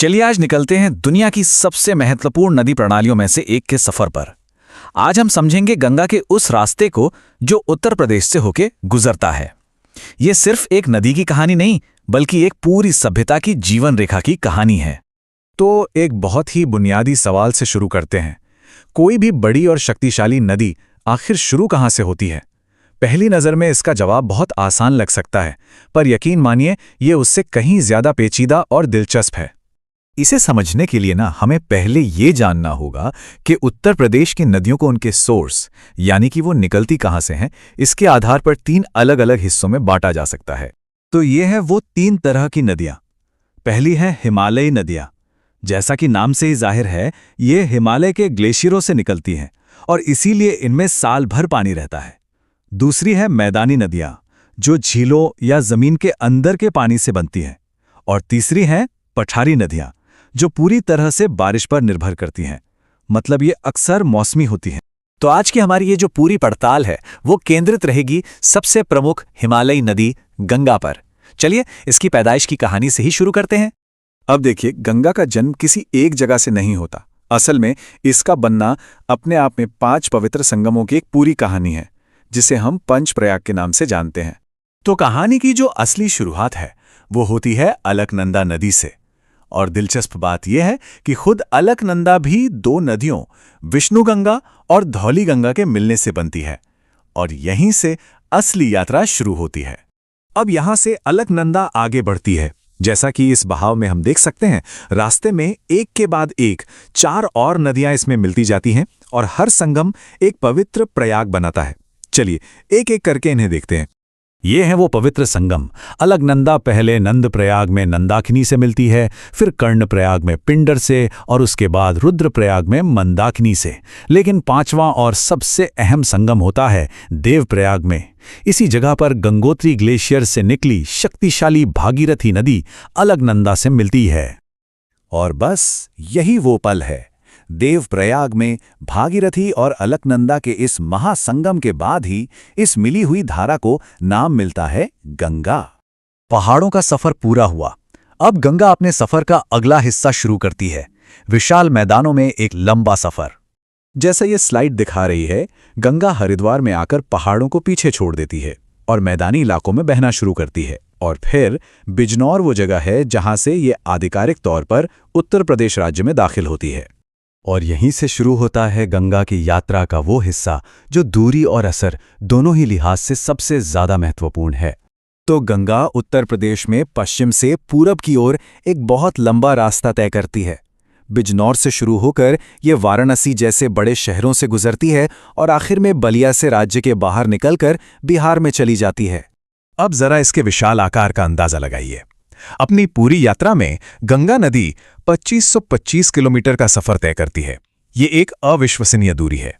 चलिए आज निकलते हैं दुनिया की सबसे महत्वपूर्ण नदी प्रणालियों में से एक के सफर पर। आज हम समझेंगे गंगा के उस रास्ते को जो उत्तर प्रदेश से होके गुजरता है। ये सिर्फ एक नदी की कहानी नहीं, बल्कि एक पूरी सभ्यता की जीवन रेखा की कहानी है। तो एक बहुत ही बुनियादी सवाल से शुरू करते हैं। कोई भी बड़ी और शक्तिशाली नदी आखिर शुरू कहाँ से होती है? पहली नज़र में इसका जवाब बहुत आसान लग सकता है, पर यकीन मानिए ये उससे कहीं ज्यादा पेचीदा और दिलचस्प है। इसे समझने के लिए हमें पहले ये जानना होगा कि उत्तर प्रदेश की नदियों को उनके सोर्स यानी कि वो निकलती कहाँ से हैं, इसके आधार पर 3 अलग-अलग हिस्सों में बांटा जा सकता है। तो ये है वो 3 तरह की नदियाँ। पहली है हिमालयी नदियाँ। जैसा कि नाम से ही जाहिर है, ये हिमालय के ग्लेशियरों से निकलती हैं और इसीलिए इनमें साल भर पानी रहता है। दूसरी है मैदानी नदियाँ, जो झीलों या जमीन के अंदर के पानी से बनती हैं। और तीसरी है पठारी नदियाँ, जो पूरी तरह से बारिश पर निर्भर करती हैं, मतलब ये अक्सर मौसमी होती हैं। तो आज की हमारी ये जो पूरी पड़ताल है वो केंद्रित रहेगी सबसे प्रमुख हिमालयी नदी गंगा पर। चलिए इसकी पैदाइश की कहानी से ही शुरू करते हैं। अब देखिए, गंगा का जन्म किसी एक जगह से नहीं होता। असल में इसका बनना अपने आप में 5 पवित्र संगमों की एक पूरी कहानी है, जिसे हम पंचप्रयाग के नाम से जानते हैं। तो कहानी की जो असली शुरुआत है वो होती है अलकनंदा नदी से। और दिलचस्प बात यह है कि खुद अलकनंदा भी 2 नदियों विष्णुगंगा और धौलीगंगा के मिलने से बनती है, और यहीं से असली यात्रा शुरू होती है। अब यहां से अलकनंदा आगे बढ़ती है। जैसा कि इस बहाव में हम देख सकते हैं, रास्ते में एक के बाद एक 4 और नदियां इसमें मिलती जाती हैं और हर संगम एक पवित्र प्रयाग बनाता है। चलिए एक एक करके इन्हें देखते हैं। ये है वो पवित्र संगम। अलकनंदा पहले नंदप्रयाग में नंदाकिनी से मिलती है, फिर कर्णप्रयाग में पिंडर से और उसके बाद रुद्रप्रयाग में मंदाकिनी से। लेकिन 5वां और सबसे अहम संगम होता है देवप्रयाग में। इसी जगह पर गंगोत्री ग्लेशियर से निकली शक्तिशाली भागीरथी नदी अलकनंदा से मिलती है। और बस यही वो पल है। देवप्रयाग में भागीरथी और अलकनंदा के इस महासंगम के बाद ही इस मिली हुई धारा को नाम मिलता है गंगा। पहाड़ों का सफर पूरा हुआ। अब गंगा अपने सफर का अगला हिस्सा शुरू करती है, विशाल मैदानों में एक लंबा सफर। जैसा ये स्लाइड दिखा रही है, गंगा हरिद्वार में आकर पहाड़ों को पीछे छोड़ देती है और मैदानी इलाकों में बहना शुरू करती है। और फिर बिजनौर वो जगह है जहां से ये आधिकारिक तौर पर उत्तर प्रदेश राज्य में दाखिल होती है। और यहीं से शुरू होता है गंगा की यात्रा का वो हिस्सा जो दूरी और असर दोनों ही लिहाज से सबसे ज्यादा महत्वपूर्ण है। तो गंगा उत्तर प्रदेश में पश्चिम से पूरब की ओर एक बहुत लंबा रास्ता तय करती है। बिजनौर से शुरू होकर ये वाराणसी जैसे बड़े शहरों से गुजरती है और आखिर में बलिया से राज्य के बाहर निकलकर बिहार में चली जाती है। अब जरा इसके विशाल आकार का अंदाजा लगाइए। अपनी पूरी यात्रा में गंगा नदी 2525 किलोमीटर का सफर तय करती है। ये एक अविश्वसनीय दूरी है।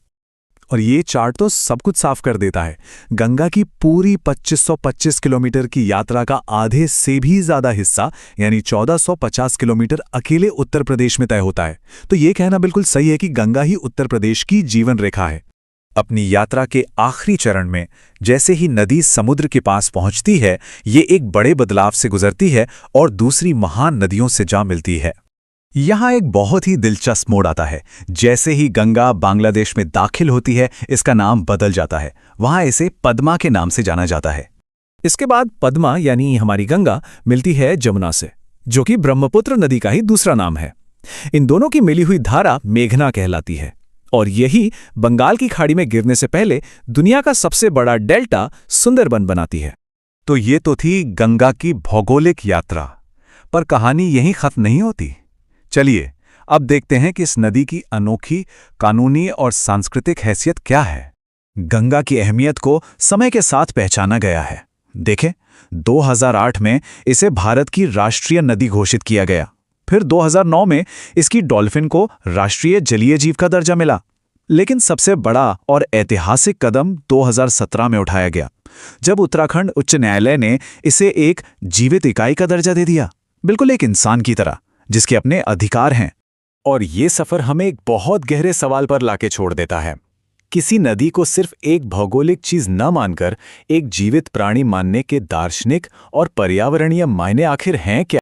और ये चार्ट तो सब कुछ साफ कर देता है। गंगा की पूरी 2525 किलोमीटर की यात्रा का आधे से भी ज्यादा हिस्सा यानी 1450 किलोमीटर अकेले उत्तर प्रदेश में तय होता है। तो ये कहना बिल्कुल सही है कि गंगा ही उत्तर प्रदेश की जीवन रेखा है। अपनी यात्रा के आखिरी चरण में जैसे ही नदी समुद्र के पास पहुंचती है, ये एक बड़े बदलाव से गुजरती है और दूसरी महान नदियों से जा मिलती है। यहाँ एक बहुत ही दिलचस्प मोड़ आता है। जैसे ही गंगा बांग्लादेश में दाखिल होती है, इसका नाम बदल जाता है। वहाँ इसे पद्मा के नाम से जाना जाता है। इसके बाद पद्मा यानी हमारी गंगा मिलती है जमुना से, जो कि ब्रह्मपुत्र नदी का ही दूसरा नाम है। इन दोनों की मिली हुई धारा मेघना कहलाती है और यही बंगाल की खाड़ी में गिरने से पहले दुनिया का सबसे बड़ा डेल्टा सुंदरबन बनाती है। तो ये तो थी गंगा की भौगोलिक यात्रा, पर कहानी यहीं खत्म नहीं होती। चलिए अब देखते हैं कि इस नदी की अनोखी कानूनी और सांस्कृतिक हैसियत क्या है। गंगा की अहमियत को समय के साथ पहचाना गया है। देखें, 2008 में इसे भारत की राष्ट्रीय नदी घोषित किया गया। फिर 2009 में इसकी डॉल्फिन को राष्ट्रीय जलीय जीव का दर्जा मिला। लेकिन सबसे बड़ा और ऐतिहासिक कदम 2017 में उठाया गया, जब उत्तराखंड उच्च न्यायालय ने इसे एक जीवित इकाई का दर्जा दे दिया, बिल्कुल एक इंसान की तरह जिसके अपने अधिकार हैं। और ये सफर हमें एक बहुत गहरे सवाल पर लाके छोड़ देता है। किसी नदी को सिर्फ एक भौगोलिक चीज न मानकर एक जीवित प्राणी मानने के दार्शनिक और पर्यावरणीय मायने आखिर हैं क्या?